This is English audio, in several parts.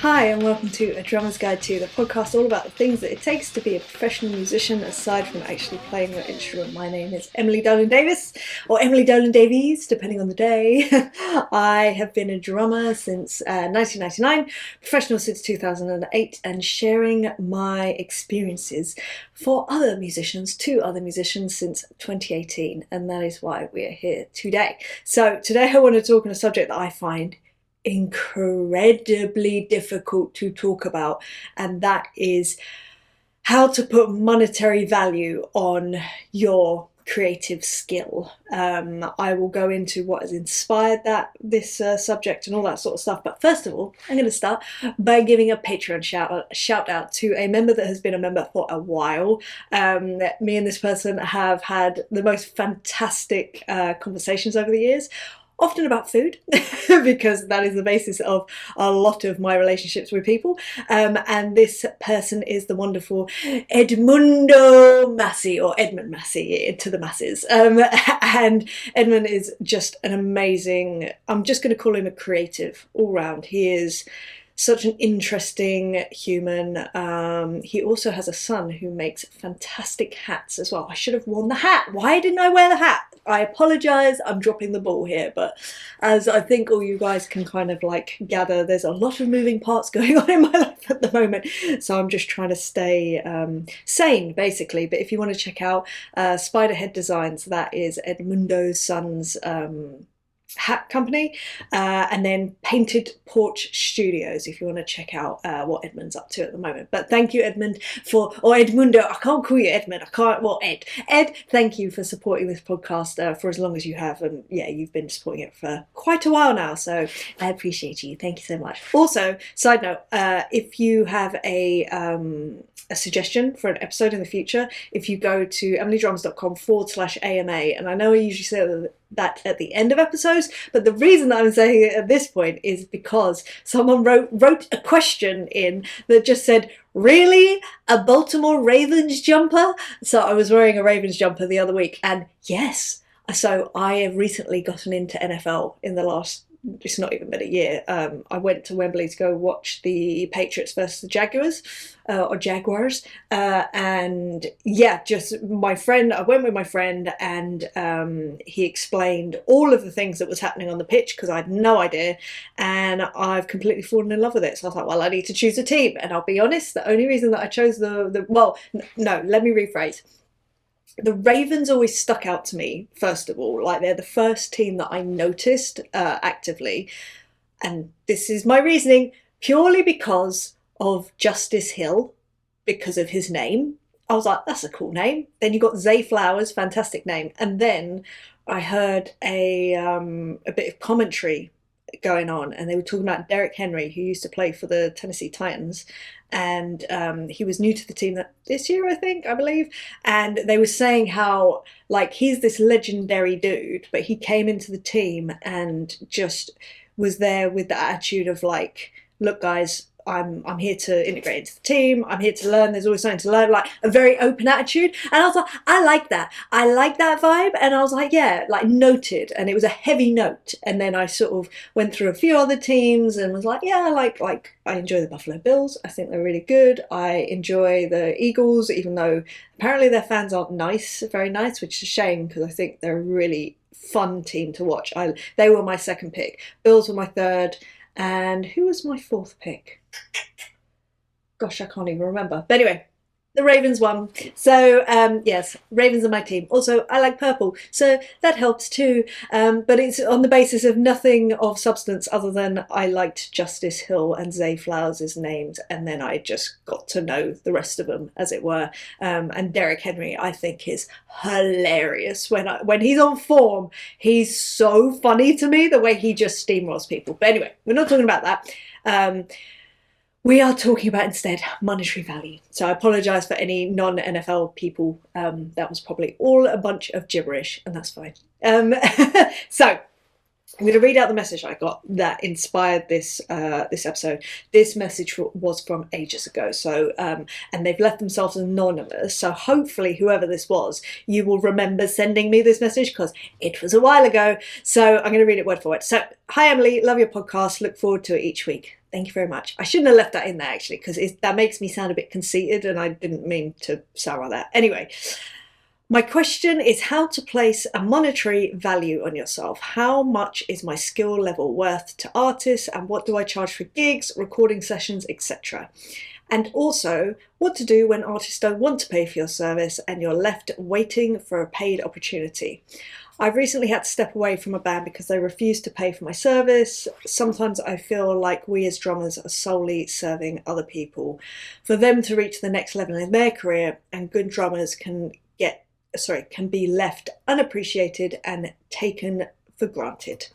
Hi and welcome to A Drummer's Guide to, the podcast all about the things that it takes to be a professional musician aside from actually playing your instrument. My name is Emily Dolan Davis, or Emily Dolan Davies, depending on the day. I have been a drummer since 1999, professional since 2008, and sharing my experiences for other musicians, to other musicians since 2018, and that is why we are here today. So today I want to talk on a subject that I find incredibly difficult to talk about, and that is how to put monetary value on your creative skill. I will go into what has inspired this subject and all that sort of stuff, but first of all I'm going to start by giving a Patreon shout out to a member that has been a member for a while. Me and this person have had the most fantastic conversations over the years, often about food, because that is the basis of a lot of my relationships with people. And this person is the wonderful Edmundo Massey, or Edmund Massey to the masses. And Edmund is just an amazing, I'm just going to call him a creative all round. He is such an interesting human. He also has a son who makes fantastic hats as well. I should have worn the hat. Why didn't I wear the hat? I apologise, I'm dropping the ball here, but as I think all you guys can kind of like gather, there's a lot of moving parts going on in my life at the moment, so I'm just trying to stay sane basically. But if you want to check out Spiderhead Designs, that is Edmundo's son's hat company, and then Painted Porch Studios if you want to check out what Edmund's up to at the moment. But thank you, Edmund, or Edmundo, I can't call you Edmund, I can't, well, Ed, thank you for supporting this podcast for as long as you have, and yeah, you've been supporting it for quite a while now, so I appreciate you, thank you so much. Also, side note, if you have a suggestion for an episode in the future, if you go to emilydrums.com/AMA, and I know I usually say that at the end of episodes, but the reason that I'm saying it at this point is because someone wrote a question in that just said, really? A Baltimore Ravens jumper? So I was wearing a Ravens jumper the other week, and yes, so I have recently gotten into NFL in the last, it's not even been a year. I went to Wembley to go watch the Patriots versus the Jaguars, and yeah, just my friend, I went with my friend, and he explained all of the things that was happening on the pitch, because I had no idea, and I've completely fallen in love with it. So I was like, well, I need to choose a team, and I'll be honest, the only reason that I chose well, no, let me rephrase. The Ravens always stuck out to me, first of all. Like, they're the first team that I noticed actively. And this is my reasoning, purely because of Justice Hill, because of his name. I was like, that's a cool name. Then you got Zay Flowers, fantastic name. And then I heard a bit of commentary going on, and they were talking about Derrick Henry, who used to play for the Tennessee Titans, and he was new to the team this year, I believe, and they were saying how, like, he's this legendary dude, but he came into the team and just was there with the attitude of like, look guys, I'm here to integrate into the team, I'm here to learn, there's always something to learn, like a very open attitude. And I was like, I like that vibe. And I was like, yeah, like, noted. And it was a heavy note. And then I sort of went through a few other teams and was like, yeah, like I enjoy the Buffalo Bills, I think they're really good. I enjoy the Eagles, even though apparently their fans aren't very nice, which is a shame, because I think they're a really fun team to watch. They were my second pick, Bills were my third, and who was my fourth pick? Gosh, I can't even remember. But anyway, the Ravens won. So yes, Ravens are my team. Also, I like purple, so that helps too. But it's on the basis of nothing of substance other than I liked Justice Hill and Zay Flowers' names, and then I just got to know the rest of them, as it were. And Derrick Henry, I think, is hilarious when he's on form. He's so funny to me, the way he just steamrolls people. But anyway, we're not talking about that. We are talking about instead monetary value. So I apologise for any non-NFL people. That was probably all a bunch of gibberish, and that's fine. So I'm going to read out the message I got that inspired this episode. This message was from ages ago, so and they've left themselves anonymous. So hopefully, whoever this was, you will remember sending me this message because it was a while ago. So I'm going to read it word for word. So, hi Emily, love your podcast. Look forward to it each week. Thank you very much. I shouldn't have left that in there actually because that makes me sound a bit conceited, and I didn't mean to sound like that. Anyway. My question is how to place a monetary value on yourself. How much is my skill level worth to artists, and what do I charge for gigs, recording sessions, etc.? And also, what to do when artists don't want to pay for your service and you're left waiting for a paid opportunity. I've recently had to step away from a band because they refused to pay for my service. Sometimes I feel like we as drummers are solely serving other people for them to reach the next level in their career, and good drummers can be left unappreciated and taken for granted.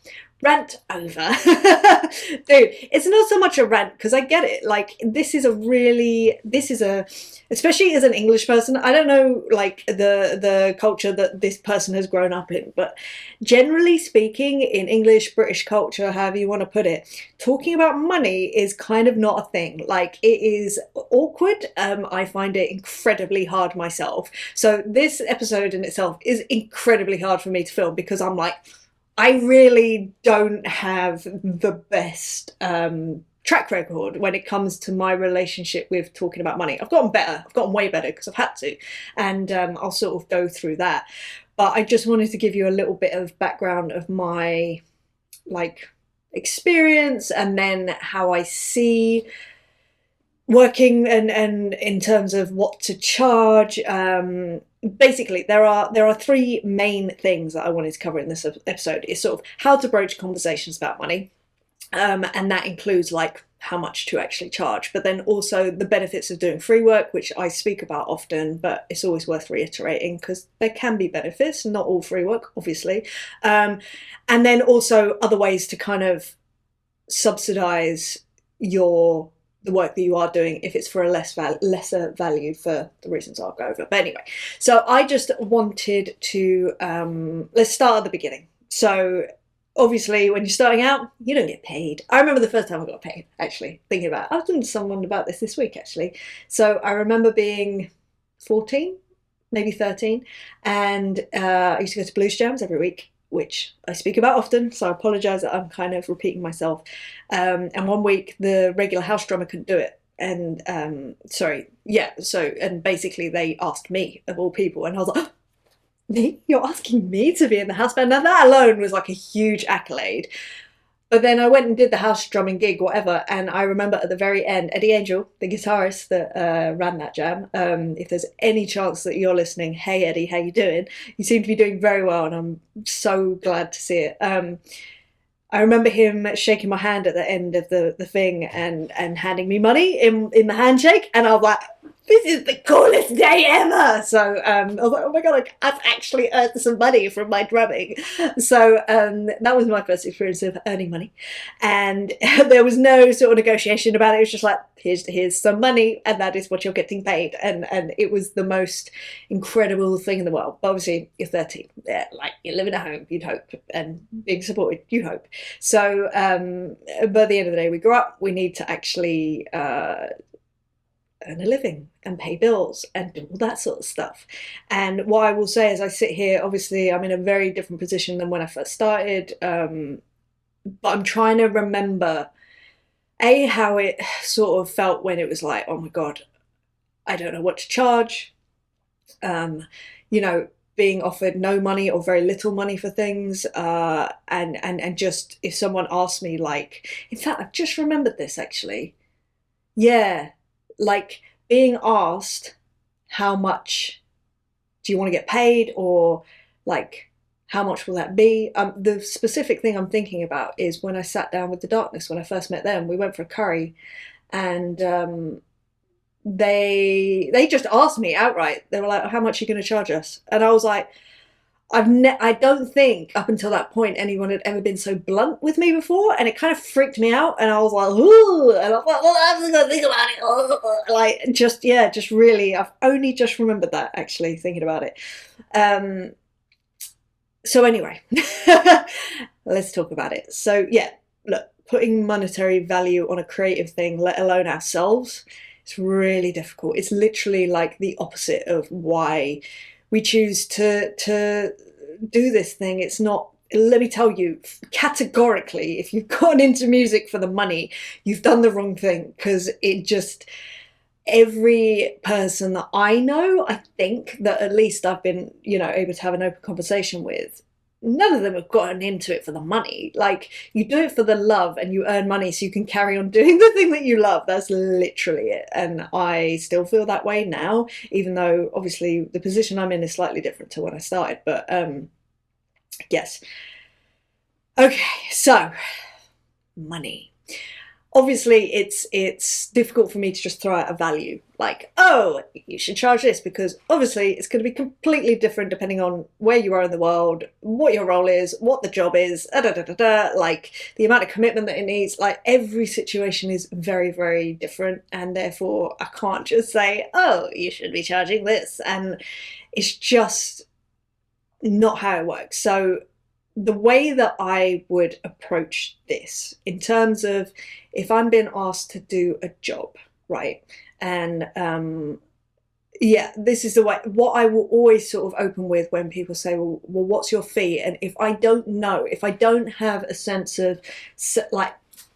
Rant over. Dude, it's not so much a rant because I get it. Like, especially as an English person, I don't know like the culture that this person has grown up in, but generally speaking, in English, British culture, however you want to put it, talking about money is kind of not a thing. Like, it is awkward. I find it incredibly hard myself. So this episode in itself is incredibly hard for me to film because I'm like, I really don't have the best track record when it comes to my relationship with talking about money. I've gotten better. I've gotten way better because I've had to. And I'll sort of go through that. But I just wanted to give you a little bit of background of my experience, and then how I see working and in terms of what to charge. Basically, there are three main things that I wanted to cover in this episode. It's sort of how to broach conversations about money, and that includes like how much to actually charge, but then also the benefits of doing free work, which I speak about often, but it's always worth reiterating because there can be benefits, not all free work, obviously, and then also other ways to kind of subsidize the work that you are doing if it's for a lesser value for the reasons I'll go over. But anyway, so I just wanted to, let's start at the beginning. So obviously when you're starting out, you don't get paid. I remember the first time I got paid, actually, thinking about it. I was talking to someone about this week, actually. So I remember being 14, maybe 13, and I used to go to blues jams every week, which I speak about often, so I apologise that I'm kind of repeating myself. And one week the regular house drummer couldn't do it, and and basically they asked me, of all people, and I was like, oh, me? You're asking me to be in the house band? Now that alone was like a huge accolade. But then I went and did the house drumming gig, whatever, and I remember at the very end, Eddie Angel, the guitarist that ran that jam, if there's any chance that you're listening, hey Eddie, how you doing? You seem to be doing very well, and I'm so glad to see it. I remember him shaking my hand at the end of the thing and handing me money in the handshake, and I was like, this is the coolest day ever. So I was like, oh my god, I've actually earned some money from my drumming. So that was my first experience of earning money, and there was no sort of negotiation about it. It was just like, here's some money, and that is what you're getting paid, and it was the most incredible thing in the world. But obviously you're 13, yeah, like you're living at home, you'd hope, and being supported, you hope. So but at the end of the day, we grew up, we need to actually earn a living and pay bills and do all that sort of stuff. And what I will say as I sit here, obviously I'm in a very different position than when I first started, but I'm trying to remember how it sort of felt when it was like, oh my god, I don't know what to charge, being offered no money or very little money for things, and just if someone asked me, like, in fact I've just remembered this actually, yeah, like being asked how much do you want to get paid, or like how much will that be. The specific thing I'm thinking about is when I sat down with the Darkness when I first met them. We went for a curry, and they just asked me outright. They were like, how much are you going to charge us? And I was like, I don't think up until that point anyone had ever been so blunt with me before, and it kind of freaked me out, and I was like, ooh, and I was like, well, I'm gonna think about it. Like, just really, I've only just remembered that, actually, thinking about it. So anyway, let's talk about it. So yeah, look, putting monetary value on a creative thing, let alone ourselves, it's really difficult. It's literally like the opposite of why we choose to do this thing. It's not, let me tell you categorically, if you've gone into music for the money, you've done the wrong thing, because it just, every person that I know, I think that at least I've been, able to have an open conversation with, none of them have gotten into it for the money. Like, you do it for the love and you earn money so you can carry on doing the thing that you love. That's literally it. And I still feel that way now, even though obviously the position I'm in is slightly different to when I started. But yes. Okay, so money. Obviously it's difficult for me to just throw out a value like, oh, you should charge this, because obviously it's going to be completely different depending on where you are in the world, what your role is, what the job is, like the amount of commitment that it needs. Like, every situation is very, very different, and therefore I can't just say, oh, you should be charging this, and it's just not how it works. So the way that I would approach this, in terms of if I'm being asked to do a job, right? And yeah, this is the way, what I will always sort of open with when people say, well, what's your fee? And if I don't know, if I don't have a sense of, like,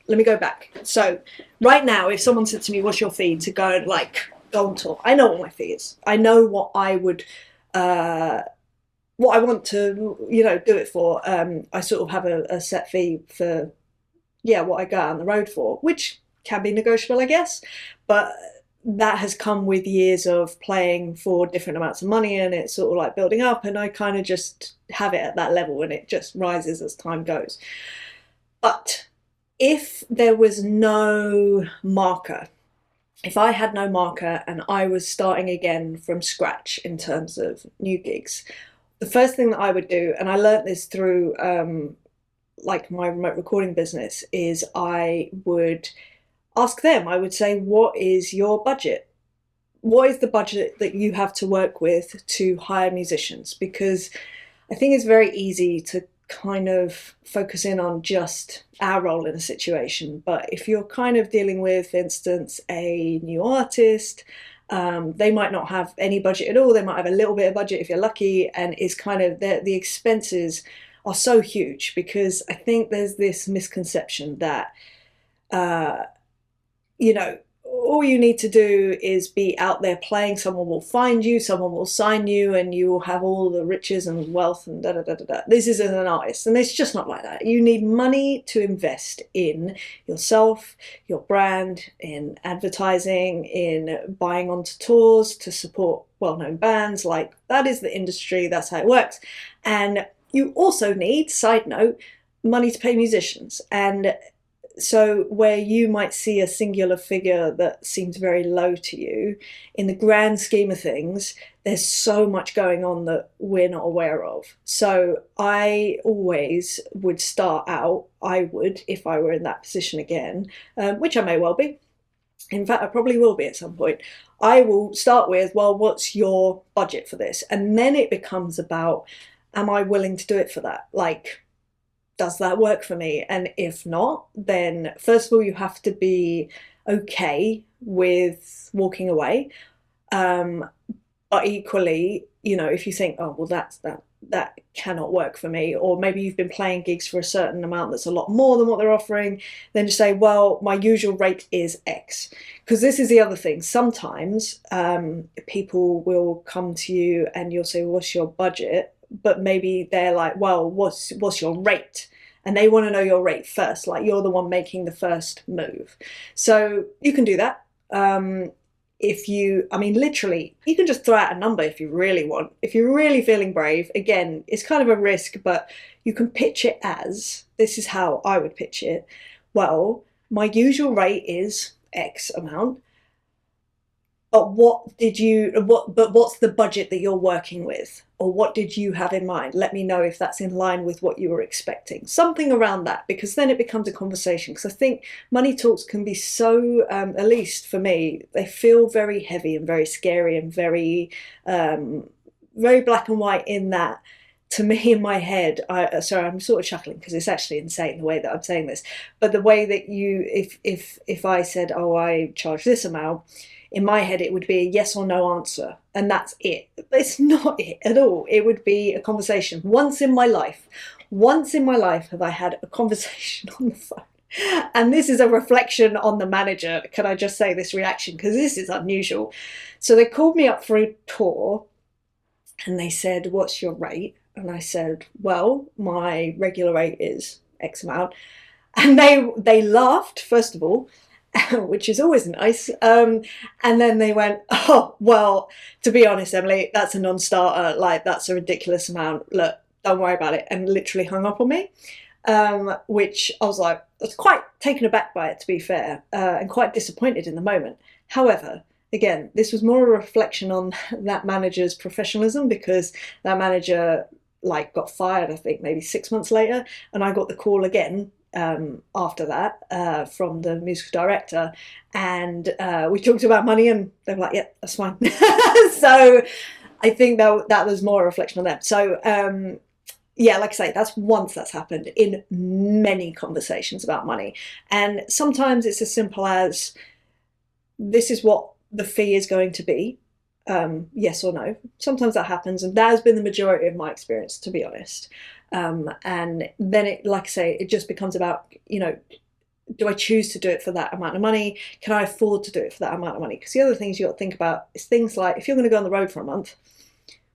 let me go back. So right now, if someone said to me, what's your fee to go and like go on tour? I know what my fee is. I know what I would, what I want to, do it for. I sort of have a set fee for, yeah, what I go out on the road for, which can be negotiable, I guess. But that has come with years of playing for different amounts of money, and it's sort of like building up, and I kind of just have it at that level, and it just rises as time goes. But if there was no marker, if I had no marker and I was starting again from scratch in terms of new gigs, the first thing that I would do, and I learnt this through like my remote recording business, is I would ask them, I would say, what is your budget? What is the budget that you have to work with to hire musicians? Because I think it's very easy to kind of focus in on just our role in a situation. But if you're kind of dealing with, for instance, a new artist, they might not have any budget at all. They might have a little bit of budget if you're lucky, and it's kind of the expenses are so huge, because I think there's this misconception that you know, all you need to do is be out there playing. Someone will find you, someone will sign you, and you will have all the riches and wealth and da da da da da. This isn't an artist, and it's just not like that. You need money to invest in yourself, your brand, in advertising, in buying onto tours to support well-known bands. Like, that is the industry, that's how it works. And you also need, side note, money to pay musicians. And so where you might see a singular figure that seems very low to you, in the grand scheme of things, there's so much going on that we're not aware of. So I always would start out, I would, if I were in that position again, which I may well be. In fact, I probably will be at some point. I will start with, well, what's your budget for this? And then it becomes about, am I willing to do it for that? Like, does that work for me? And if not, then first of all, you have to be okay with walking away. But equally, if you think, oh, well, that cannot work for me, or maybe you've been playing gigs for a certain amount that's a lot more than what they're offering, then just say, well, my usual rate is X. Because this is the other thing. Sometimes people will come to you and you'll say, what's your budget? But maybe they're like, well, what's your rate? And they want to know your rate first, like you're the one making the first move. So you can do that. Literally, you can just throw out a number if you really want. If you're really feeling brave, again, it's kind of a risk, but you can pitch it as, this is how I would pitch it. Well, my usual rate is X amount. But what's the budget that you're working with? Or what did you have in mind? Let me know if that's in line with what you were expecting. Something around that, because then it becomes a conversation. Because I think money talks can be so, at least for me, they feel very heavy and very scary and very, very black and white, in that to me in my head, sorry, I'm sort of chuckling because it's actually insane the way that I'm saying this, but the way that if I said, oh, I charge this amount, in my head it would be a yes or no answer, and that's it. It's not it at all. It would be a conversation. Once in my life have I had a conversation on the phone. And this is a reflection on the manager. Can I just say this reaction? Because this is unusual. So they called me up for a tour and they said, what's your rate? And I said, well, my regular rate is X amount. And they laughed, first of all, which is always nice. And then they went, oh, well, to be honest, Emily, that's a non-starter. Like, that's a ridiculous amount. Look, don't worry about it. And literally hung up on me, which I was like, I was quite taken aback by it, to be fair, and quite disappointed in the moment. However, again, this was more a reflection on that manager's professionalism, because that manager like got fired, I think, maybe 6 months later, and I got the call again after that from the musical director, and we talked about money, and they were like, "Yeah, that's fine." So I think that was more a reflection on them. So yeah, like I say, that's once that's happened in many conversations about money, and sometimes it's as simple as this is what the fee is going to be, yes or no. Sometimes that happens, and that has been the majority of my experience, to be honest. And then it, like I say, it just becomes about, you know, do I choose to do it for that amount of money? Can I afford to do it for that amount of money? Because the other things you got to think about is things like, if you're going to go on the road for a month,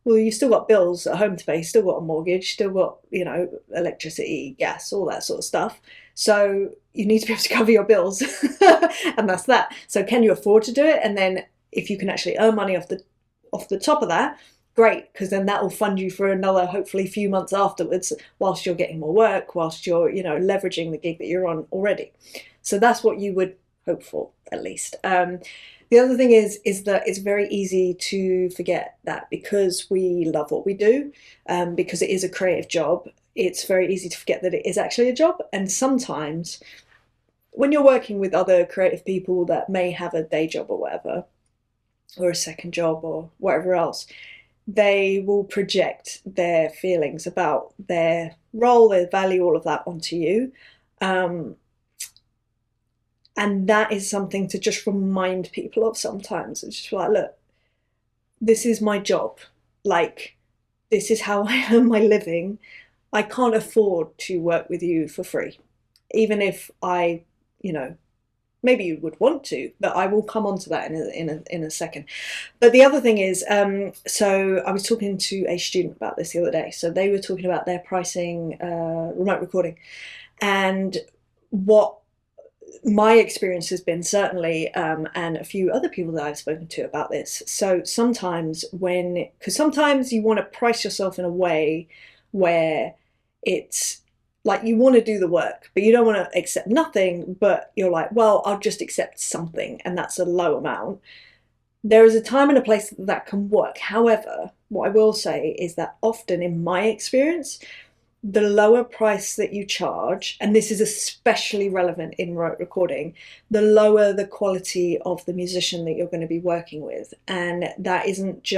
well, you've still got bills at home to pay, still got a mortgage, still got, you know, electricity, gas, all that sort of stuff. So you need to be able to cover your bills, and that's that. So can you afford to do it? And then if you can actually earn money off the top of that, great, because then that will fund you for another, hopefully, few months afterwards, whilst you're getting more work, whilst you're, you know, leveraging the gig that you're on already. So that's what you would hope for, at least. The other thing is that it's very easy to forget that because we love what we do, because it is a creative job, it's very easy to forget that it is actually a job. And sometimes when you're working with other creative people that may have a day job or whatever, or a second job or whatever else, they will project their feelings about their role, their value, all of that onto you. And that is something to just remind people of sometimes. It's just like, look, this is my job. Like, this is how I earn my living. I can't afford to work with you for free. Even if I, you know, maybe you would want to, but I will come on to that in a second. But the other thing is, so I was talking to a student about this the other day. So they were talking about their pricing remote recording, and what my experience has been, certainly, and a few other people that I've spoken to about this. So sometimes because sometimes you want to price yourself in a way where it's like you want to do the work, but you don't want to accept nothing, but you're like, well, I'll just accept something, and that's a low amount. There is a time and a place that can work. However, what I will say is that often, in my experience, the lower price that you charge, and this is especially relevant in remote recording, the lower the quality of the musician that you're going to be working with. And that isn't,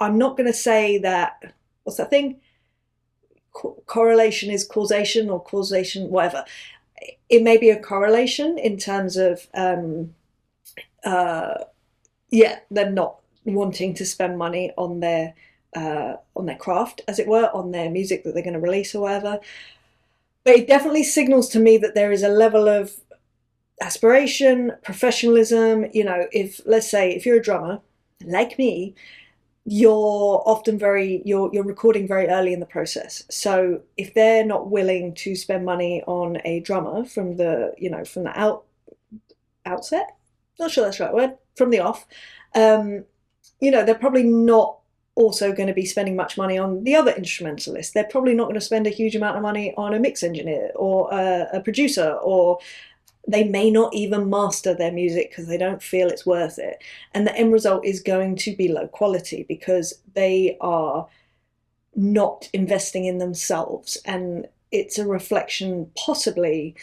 I'm not going to say that, what's that thing? Correlation is causation, or causation, whatever. It may be a correlation in terms of, yeah, they're not wanting to spend money on their craft, as it were, on their music that they're going to release or whatever. But it definitely signals to me that there is a level of aspiration, professionalism. You know, if, let's say, if you're a drummer like me, you're often you're recording very early in the process. So if they're not willing to spend money on a drummer from the, you know, from the outset, not sure that's the right word, from the off, you know, they're probably not also going to be spending much money on the other instrumentalists. They're probably not going to spend a huge amount of money on a mix engineer or a producer, or they may not even master their music because they don't feel it's worth it. And the end result is going to be low quality because they are not investing in themselves. And it's a reflection possibly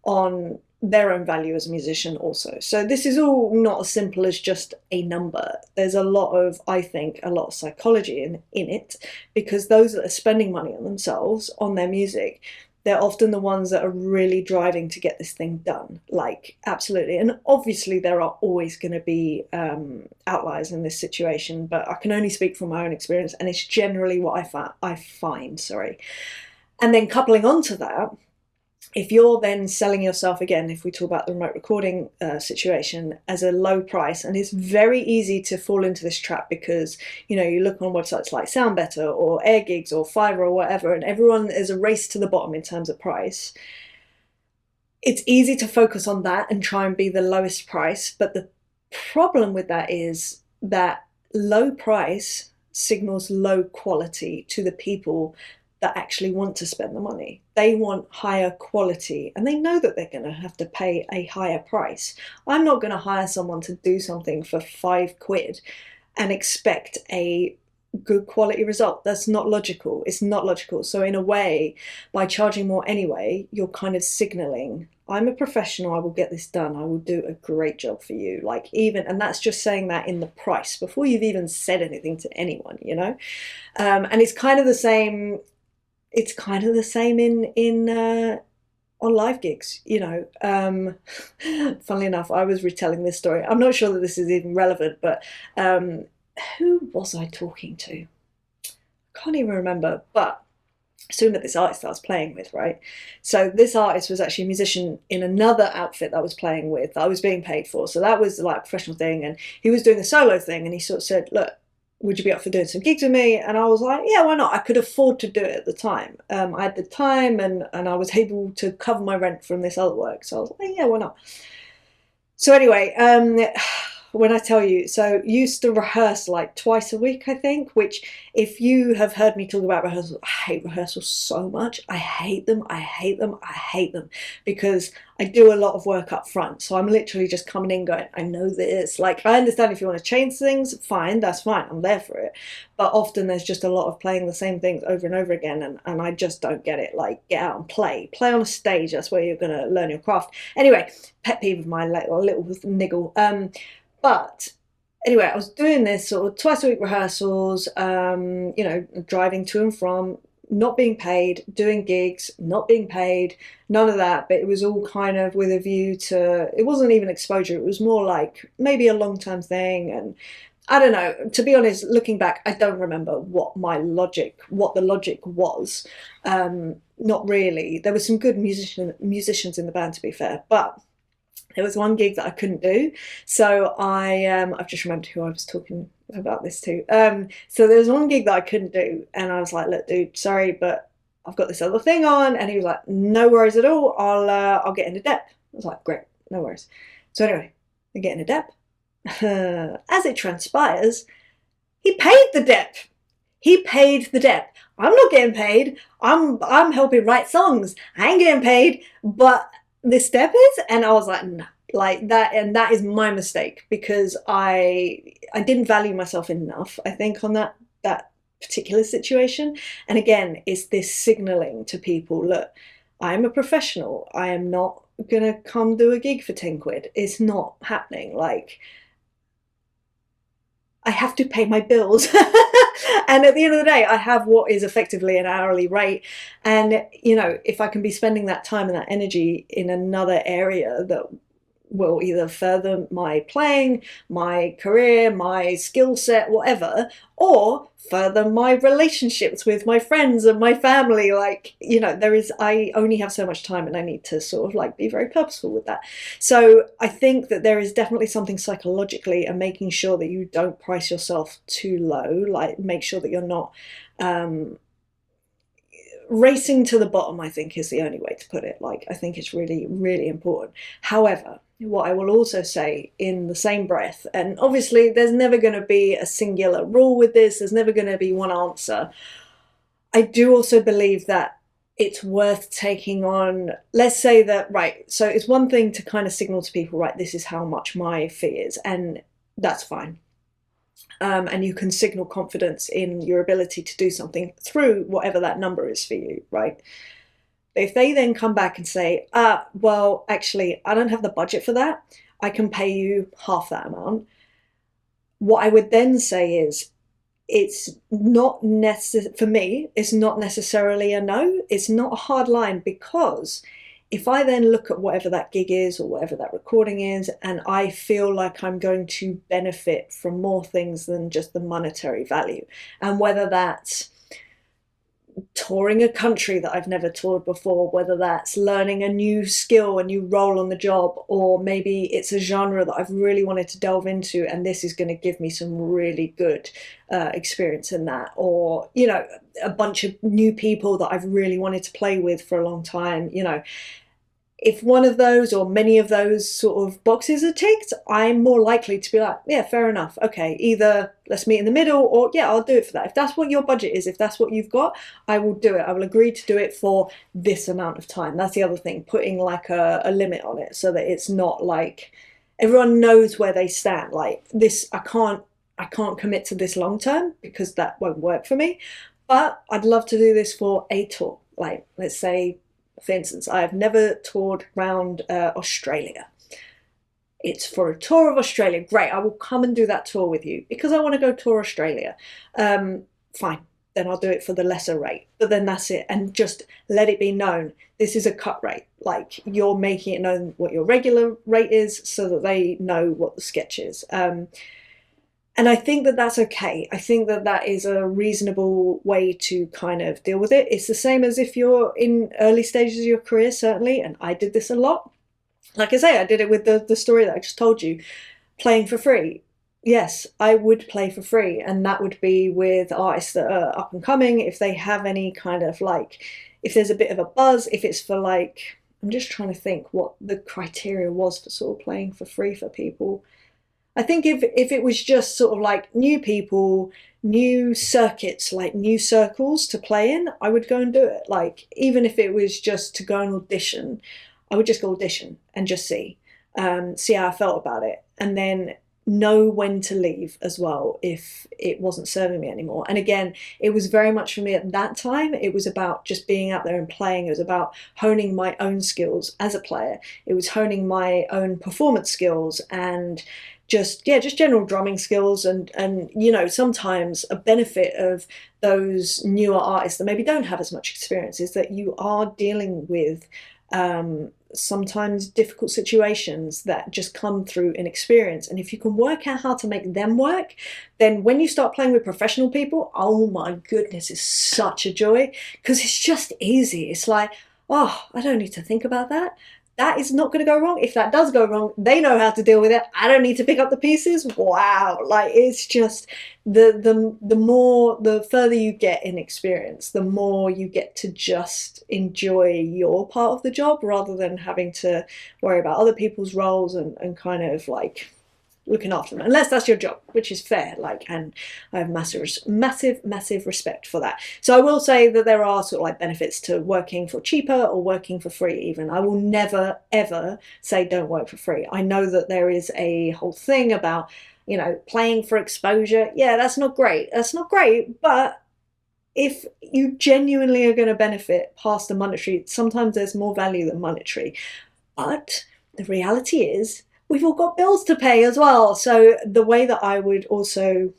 on their own value as a musician also. So this is all not as simple as just a number. There's a lot of, I think, a lot of psychology in it, because those that are spending money on themselves, on their music, they're often the ones that are really driving to get this thing done. Like, absolutely. And obviously there are always going to be outliers in this situation, but I can only speak from my own experience, and it's generally what I find. And then coupling onto that, if you're then selling yourself, again, if we talk about the remote recording situation, as a low price, and it's very easy to fall into this trap, because, you know, you look on websites like Sound Better or Air Gigs or Fiverr or whatever, and everyone is a race to the bottom in terms of price. It's easy to focus on that and try and be the lowest price, but the problem with that is that low price signals low quality to the people that actually want to spend the money. They want higher quality, and they know that they're going to have to pay a higher price. I'm not going to hire someone to do something for £5 and expect a good quality result. That's not logical. It's not logical. So in a way, by charging more anyway, you're kind of signaling, I'm a professional, I will get this done, I will do a great job for you. Like, even, and that's just saying that in the price before you've even said anything to anyone, you know. And it's kind of the same. It's kind of the same in on live gigs, you know. Funnily enough, I was retelling this story. I'm not sure that this is even relevant, but who was I talking to? I can't even remember, but soon met this artist that I was playing with, right? So this artist was actually a musician in another outfit that I was playing with, that I was being paid for. So that was like a professional thing, and he was doing a solo thing, and he sort of said, look, would you be up for doing some gigs with me? And I was like, yeah, why not? I could afford to do it at the time. I had the time, and I was able to cover my rent from this other work. So I was like, yeah, why not? So anyway, when I tell you, so used to rehearse like twice a week, I think, which, if you have heard me talk about rehearsals, I hate rehearsals so much. I hate them, I hate them, I hate them, because I do a lot of work up front. So I'm literally just coming in going, I know this. Like, I understand if you want to change things, fine, that's fine, I'm there for it. But often there's just a lot of playing the same things over and over again, and I just don't get it. Like, get out and play. Play on a stage, that's where you're going to learn your craft. Anyway, pet peeve of mine, like a little niggle. But anyway, I was doing this sort of twice a week rehearsals, you know, driving to and from, not being paid, doing gigs, not being paid, none of that. But it was all kind of with a view to, it wasn't even exposure. It was more like maybe a long-term thing. And I don't know, to be honest, looking back, I don't remember what the logic was. Not really. There were some good musicians in the band, to be fair, but there was one gig that I couldn't do. So I've just remembered who I was talking about this to. So there was one gig that I couldn't do, and I was like, look, dude, sorry, but I've got this other thing on. And he was like, no worries at all. I'll get into depth. I was like, great, no worries. So anyway, I get into depth. As it transpires, he paid the depth. He paid the depth. I'm not getting paid. I'm helping write songs. I ain't getting paid, but this step is, and I was like, nah, like that, and that is my mistake, because I didn't value myself enough, I think, on that particular situation. And again, it's this signaling to people, look, I'm a professional. I am not gonna come do a gig for 10 quid. It's not happening. Like, I have to pay my bills. And at the end of the day, I have what is effectively an hourly rate. And, you know, if I can be spending that time and that energy in another area that will either further my playing, my career, my skill set, whatever, or further my relationships with my friends and my family, like, you know, I only have so much time, and I need to sort of like be very purposeful with that. So I think that there is definitely something psychologically, and making sure that you don't price yourself too low, like make sure that you're not racing to the bottom, I think, is the only way to put it. Like, I think it's really, really important. However, what I will also say in the same breath, and obviously there's never going to be a singular rule with this, there's never going to be one answer. I do also believe that it's worth taking on, let's say that, right, so it's one thing to kind of signal to people, right, this is how much my fee is, and that's fine. And you can signal confidence in your ability to do something through whatever that number is for you, right? But if they then come back and say, well, actually, I don't have the budget for that, I can pay you half that amount. What I would then say is, it's not necessary for me, it's not necessarily a no, it's not a hard line, because if I then look at whatever that gig is or whatever that recording is, and I feel like I'm going to benefit from more things than just the monetary value, and whether that's touring a country that I've never toured before, whether that's learning a new skill, a new role on the job, or maybe it's a genre that I've really wanted to delve into and this is going to give me some really good experience in that, or, you know, a bunch of new people that I've really wanted to play with for a long time, you know. If one of those or many of those sort of boxes are ticked, I'm more likely to be like, yeah, fair enough. Okay, either let's meet in the middle, or yeah, I'll do it for that. If that's what your budget is, if that's what you've got, I will do it. I will agree to do it for this amount of time. That's the other thing, putting like a limit on it so that it's not like everyone knows where they stand. Like this, I can't commit to this long term because that won't work for me. But I'd love to do this for a tour. Like, let's say, for instance, I have never toured around Australia. It's for a tour of Australia. Great, I will come and do that tour with you because I want to go tour Australia. Fine, then I'll do it for the lesser rate. But then that's it. And just let it be known, this is a cut rate. Like, you're making it known what your regular rate is so that they know what the sketch is. And I think that that's okay. I think that that is a reasonable way to kind of deal with it. It's the same as if you're in early stages of your career, certainly, and I did this a lot. Like I say, I did it with the story that I just told you, playing for free. Yes, I would play for free, and that would be with artists that are up and coming, if they have any kind of like, if there's a bit of a buzz, if it's for like, I'm just trying to think what the criteria was for sort of playing for free for people. I think if it was just sort of like new people, new circuits, like new circles to play in, I would go and do it. Like, even if it was just to go and audition, I would just go audition and just see how I felt about it. And then know when to leave as well if it wasn't serving me anymore. And again, it was very much for me at that time, it was about just being out there and playing. It was about honing my own skills as a player. It was honing my own performance skills and just general drumming skills. And you know, sometimes a benefit of those newer artists that maybe don't have as much experience is that you are dealing with sometimes difficult situations that just come through inexperience. And if you can work out how to make them work, then when you start playing with professional people, oh my goodness, it's such a joy, because it's just easy. It's like, oh, I don't need to think about that. That is not going to go wrong. If that does go wrong, they know how to deal with it. I don't need to pick up the pieces. Wow. Like, it's just the further you get in experience, the more you get to just enjoy your part of the job rather than having to worry about other people's roles and kind of like looking after them, unless that's your job, which is fair. Like, and I have massive respect for that. So I will say that there are sort of like benefits to working for cheaper or working for free even. I will never ever say don't work for free. I know that there is a whole thing about, you know, playing for exposure. Yeah, that's not great. That's not great, but if you genuinely are going to benefit past the monetary, sometimes there's more value than monetary. But the reality is, we've all got bills to pay as well. So the way that I would also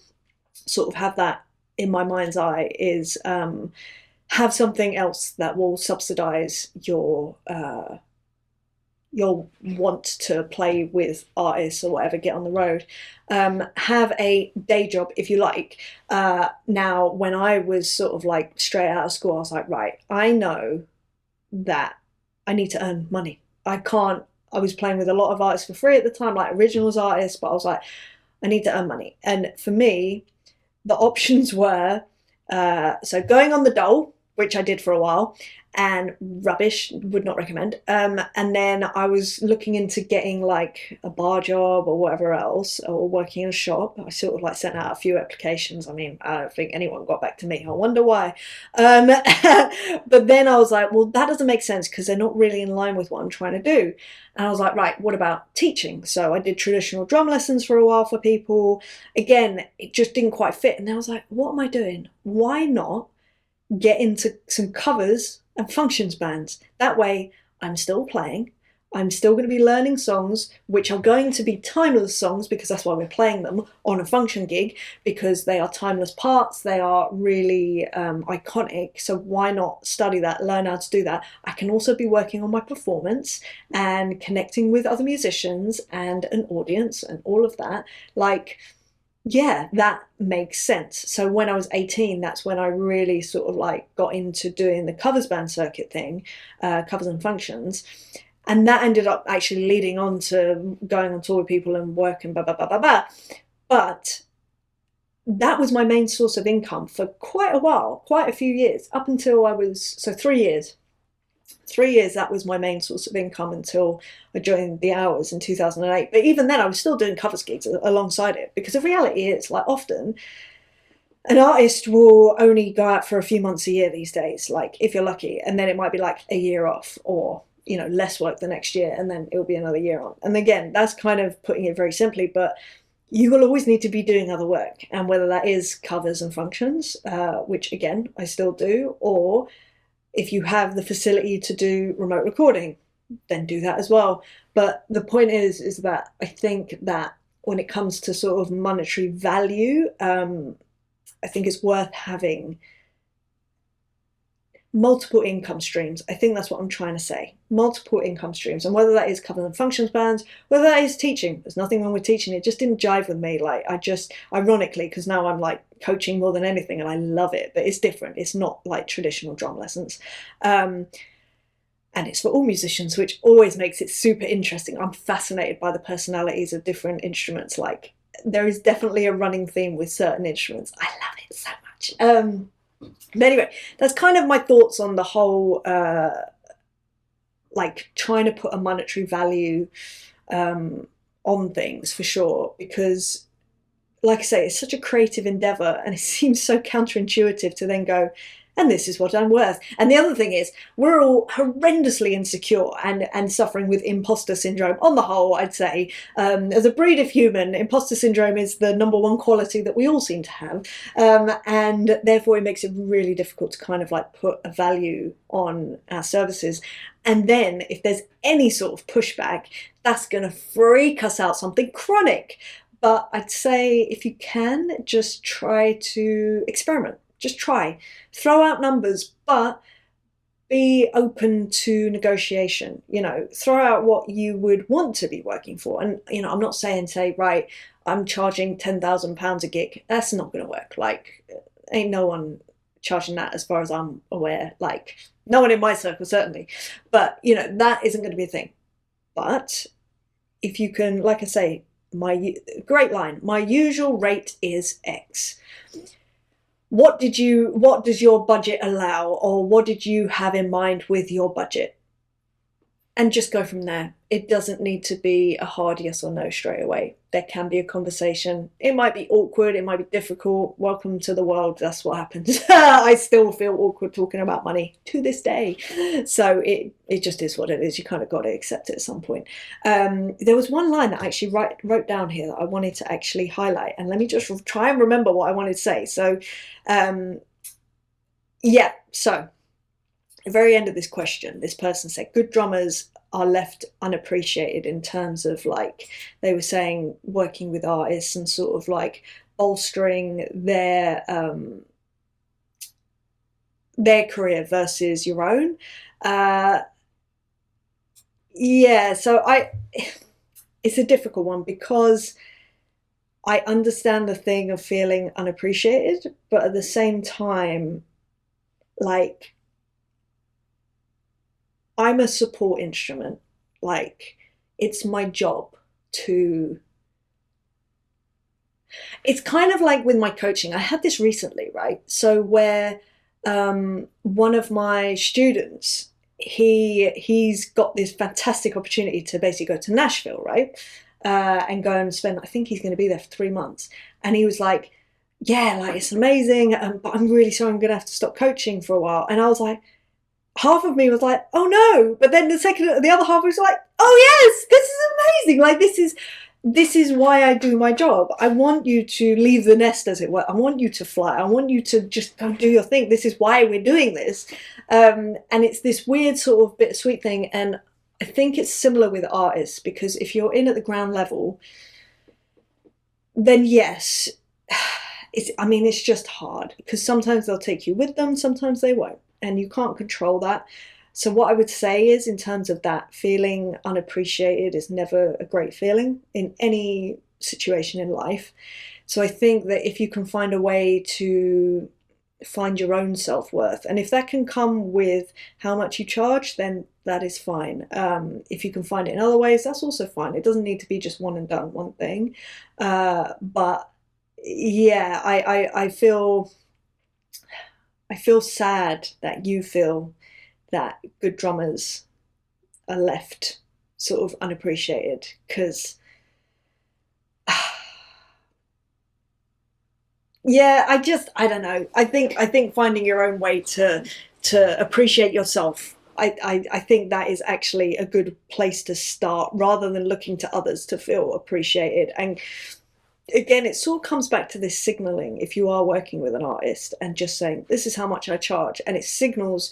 sort of have that in my mind's eye is have something else that will subsidize your want to play with artists or whatever, get on the road. Have a day job if you like. Now, when I was sort of like straight out of school, I was like, right, I know that I need to earn money. I was playing with a lot of artists for free at the time, like originals artists, but I was like, I need to earn money. And for me, the options were, so going on the dole, which I did for a while, and rubbish, would not recommend. And then I was looking into getting like a bar job or whatever else, or working in a shop. I sort of like sent out a few applications. I mean, I don't think anyone got back to me. I wonder why. But then I was like, well, that doesn't make sense because they're not really in line with what I'm trying to do. And I was like, right, what about teaching? So I did traditional drum lessons for a while for people. Again, it just didn't quite fit. And then I was like, what am I doing? Why not get into some covers and functions bands. That way I'm still playing. I'm still going to be learning songs, which are going to be timeless songs, because that's why we're playing them on a function gig, because they are timeless parts. They are really iconic. So why not study that, learn how to do that? I can also be working on my performance and connecting with other musicians and an audience and all of that. Like, yeah, that makes sense. So when I was 18, that's when I really sort of like got into doing the covers band circuit thing, covers and functions. And that ended up actually leading on to going on tour with people and working, blah, blah, blah, blah, blah. But that was my main source of income for quite a while, quite a few years, up until I was, so 3 years. 3 years, that was my main source of income until I joined the Hours in 2008. But even then, I was still doing covers gigs alongside it, because the reality is, like, often an artist will only go out for a few months a year these days, like, if you're lucky, and then it might be like a year off, or less work the next year, and then it'll be another year on. And again, that's kind of putting it very simply, but you will always need to be doing other work, and whether that is covers and functions, which again I still do, or if you have the facility to do remote recording, then do that as well. But the point is that I think that when it comes to sort of monetary value, I think it's worth having multiple income streams. I think that's what I'm trying to say. Multiple income streams. And whether that is covers and functions bands, whether that is teaching, there's nothing wrong with teaching. It just didn't jive with me. Like, I just, ironically, because now I'm like coaching more than anything and I love it, but it's different. It's not like traditional drum lessons. And it's for all musicians, which always makes it super interesting. I'm fascinated by the personalities of different instruments. Like, there is definitely a running theme with certain instruments. I love it so much. But anyway, that's kind of my thoughts on the whole, like, trying to put a monetary value on things, for sure, because, like I say, it's such a creative endeavor, and it seems so counterintuitive to then go, and this is what I'm worth. And the other thing is, we're all horrendously insecure and suffering with imposter syndrome. On the whole, I'd say, as a breed of human, imposter syndrome is the #1 quality that we all seem to have. And therefore, it makes it really difficult to kind of like put a value on our services. And then if there's any sort of pushback, that's going to freak us out, something chronic. But I'd say, if you can, just try to experiment. Just try. Throw out numbers, but be open to negotiation. Throw out what you would want to be working for. And, I'm not saying, say, right, I'm charging £10,000 a gig. That's not going to work. Like, ain't no one charging that, as far as I'm aware. Like, no one in my circle, certainly. But, that isn't going to be a thing. But if you can, like I say, great line, my usual rate is X. What does your budget allow, or what did you have in mind with your budget? And just go from there. It doesn't need to be a hard yes or no straight away. There can be a conversation. It might be awkward, it might be difficult. Welcome to the world, that's what happens. I still feel awkward talking about money to this day. So it just is what it is. You kind of got to accept it at some point. There was one line that I actually wrote down here that I wanted to actually highlight. And let me just try and remember what I wanted to say. So, yeah, so at the very end of this question, this person said, good drummers are left unappreciated in terms of, like, they were saying, working with artists and sort of like bolstering their career versus your own. Yeah, so it's a difficult one, because I understand the thing of feeling unappreciated, but at the same time, like, I'm a support instrument. Like, it's my job to... It's kind of like with my coaching. I had this recently, right? So where one of my students, he's got this fantastic opportunity to basically go to Nashville, right? And go and spend, I think he's going to be there for 3 months. And he was like, yeah, like, it's amazing, but I'm really sorry, I'm going to have to stop coaching for a while. And I was like, half of me was like, oh no, but then the other half was like, oh yes, this is amazing. Like, this is, this is why I do my job. I want you to leave the nest, as it were. I want you to fly. I want you to just go do your thing. This is why we're doing this. And it's this weird sort of bittersweet thing. And I think it's similar with artists, because if you're in at the ground level, then yes, it's just hard, because sometimes they'll take you with them, sometimes they won't, and you can't control that. So what I would say is, in terms of that, feeling unappreciated is never a great feeling in any situation in life. So I think that if you can find a way to find your own self-worth, and if that can come with how much you charge, then that is fine. If you can find it in other ways, that's also fine. It doesn't need to be just one and done, one thing. But yeah, I feel sad that you feel that good drummers are left sort of unappreciated, because yeah, I don't know. I think finding your own way to appreciate yourself, I think that is actually a good place to start, rather than looking to others to feel appreciated. And again, it sort of comes back to this signaling. If you are working with an artist and just saying, this is how much I charge, and it signals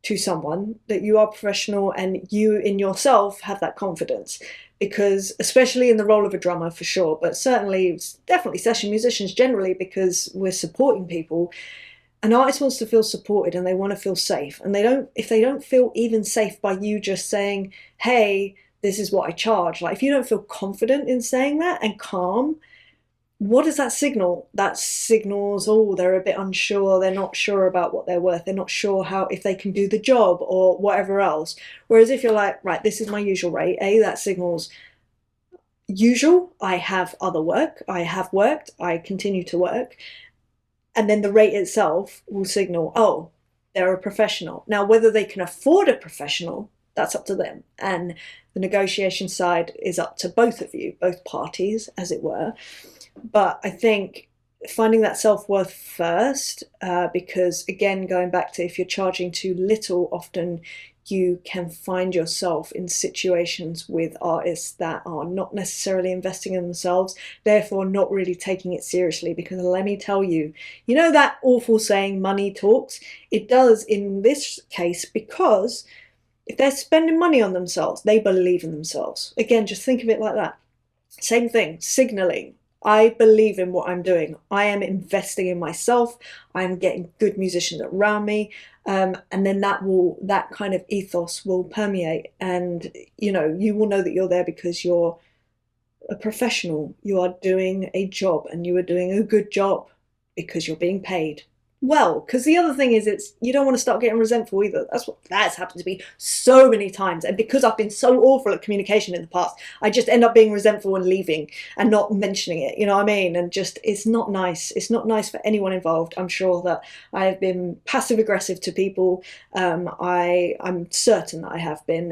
to someone that you are professional and you in yourself have that confidence. Because especially in the role of a drummer, for sure, but certainly definitely session musicians generally, because we're supporting people, an artist wants to feel supported and they want to feel safe. And if they don't feel even safe by you just saying, hey, this is what I charge, like if you don't feel confident in saying that and calm, what does that signal? That signals, oh, they're a bit unsure, they're not sure about what they're worth, they're not sure if they can do the job or whatever else. Whereas if you're like, right, this is my usual rate, that signals usual, I have other work, I have worked, I continue to work. And then the rate itself will signal, oh, they're a professional. Now, whether they can afford a professional, that's up to them. And the negotiation side is up to both of you, both parties, as it were. But I think finding that self-worth first, because again, going back to, if you're charging too little, often you can find yourself in situations with artists that are not necessarily investing in themselves, therefore not really taking it seriously. Because let me tell you, you know that awful saying, money talks? It does in this case, because if they're spending money on themselves, they believe in themselves. Again, just think of it like that. Same thing, signaling. I believe in what I'm doing. I am investing in myself. I'm getting good musicians around me. And then that kind of ethos will permeate. And, you will know that you're there because you're a professional. You are doing a job, and you are doing a good job because you're being paid well. Because the other thing is, you don't want to start getting resentful either. That's happened to me so many times, and because I've been so awful at communication in the past, I just end up being resentful and leaving and not mentioning it, you know what I mean? And just, it's not nice. It's not nice for anyone involved. I'm sure that I have been passive aggressive to people. I'm certain that I have been.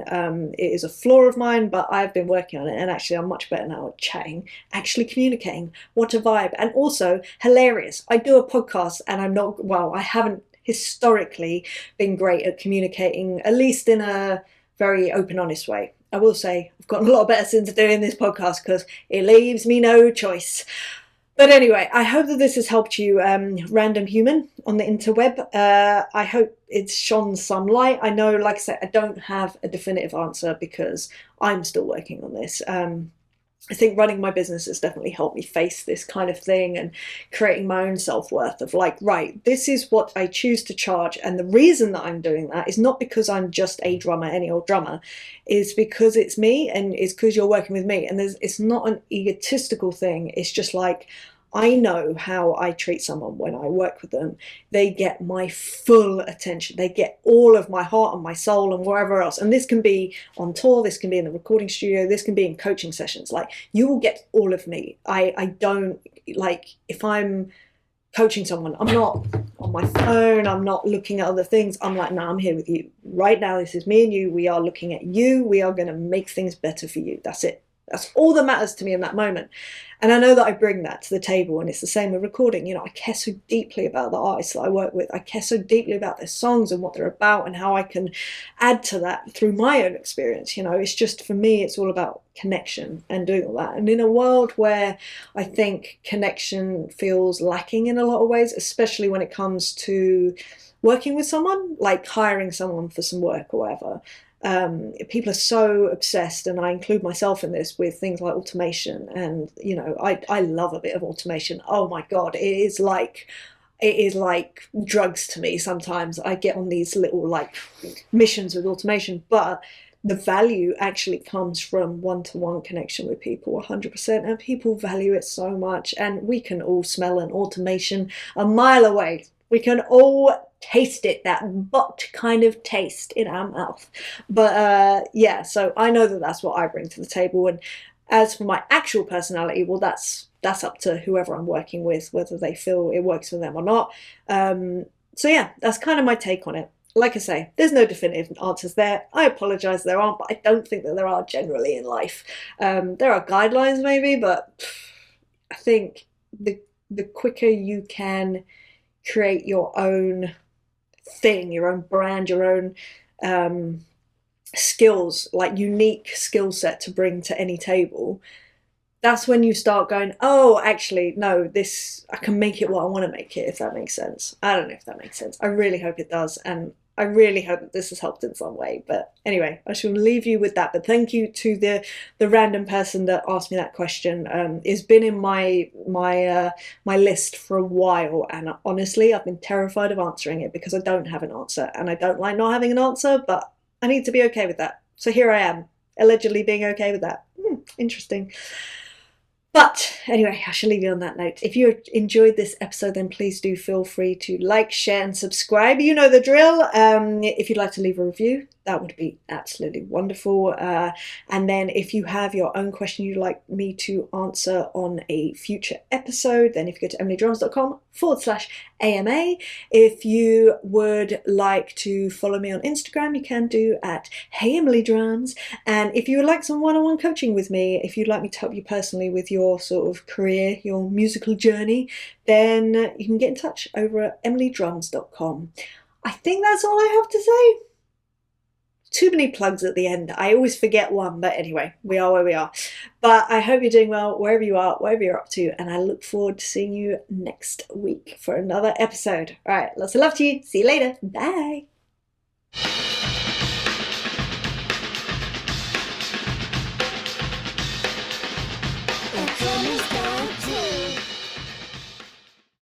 It is a flaw of mine, but I've been working on it, and actually I'm much better now at chatting, actually communicating. What a vibe. And also hilarious. I do a podcast, and I haven't historically been great at communicating, at least in a very open, honest way. I will say I've gotten a lot better since doing this podcast, because it leaves me no choice. But anyway, I hope that this has helped you, random human on the interweb. I hope it's shone some light. I know, like I said, I don't have a definitive answer because I'm still working on this. I think running my business has definitely helped me face this kind of thing, and creating my own self-worth of like, right, this is what I choose to charge. And the reason that I'm doing that is not because I'm just a drummer, any old drummer, is because it's me, and it's because you're working with me. And it's not an egotistical thing. It's just like, I know how I treat someone when I work with them. They get my full attention. They get all of my heart and my soul and wherever else. And this can be on tour, this can be in the recording studio, this can be in coaching sessions. Like, you will get all of me. I don't, like, if I'm coaching someone, I'm not on my phone, I'm not looking at other things. I'm like, no, I'm here with you. Right now, this is me and you. We are looking at you. We are going to make things better for you. That's it. That's all that matters to me in that moment. And I know that I bring that to the table, and it's the same with recording. You know, I care so deeply about the artists that I work with. I care so deeply about their songs and what they're about and how I can add to that through my own experience. You know, it's just, for me, it's all about connection and doing all that. And in a world where I think connection feels lacking in a lot of ways, especially when it comes to working with someone, like hiring someone for some work or whatever, people are so obsessed, and I include myself in this, with things like automation. And you know, I love a bit of automation. Oh my god, it is like drugs to me. Sometimes I get on these little like missions with automation, but the value actually comes from one-to-one connection with people, 100%, and people value it so much. And we can all smell an automation a mile away. We can all taste it, that bot kind of taste in our mouth. But yeah, so I know that that's what I bring to the table. And as for my actual personality, well, that's up to whoever I'm working with, whether they feel it works for them or not. So yeah, that's kind of my take on it. Like I say, there's no definitive answers there. I apologize there aren't, but I don't think that there are generally in life. There are guidelines maybe, but I think the quicker you can create your own thing, your own brand, your own skills, like unique skill set to bring to any table, that's when you start going, oh, actually, no, this, I can make it what I want to make it, if that makes sense. I don't know if that makes sense. I really hope it does. And I really hope that this has helped in some way. But anyway, I shall leave you with that. But thank you to the random person that asked me that question. It's been in my list for a while, and honestly, I've been terrified of answering it because I don't have an answer, and I don't like not having an answer, but I need to be okay with that. So here I am, allegedly being okay with that. Interesting. But anyway, I shall leave you on that note. If you enjoyed this episode, then please do feel free to like, share, and subscribe. You know the drill. If you'd like to leave a review, that would be absolutely wonderful. And then if you have your own question you'd like me to answer on a future episode, then if you go to emilydrums.com/AMA. If you would like to follow me on Instagram, you can do at HeyEmilyDrums. And if you would like some one-on-one coaching with me, if you'd like me to help you personally with your sort of career, your musical journey, then you can get in touch over at emilydrums.com. I think that's all I have to say. Too many plugs at the end. I always forget one, but anyway, we are where we are. But I hope you're doing well wherever you are, whatever you're up to, and I look forward to seeing you next week for another episode. All right, lots of love to you. See you later. Bye. It's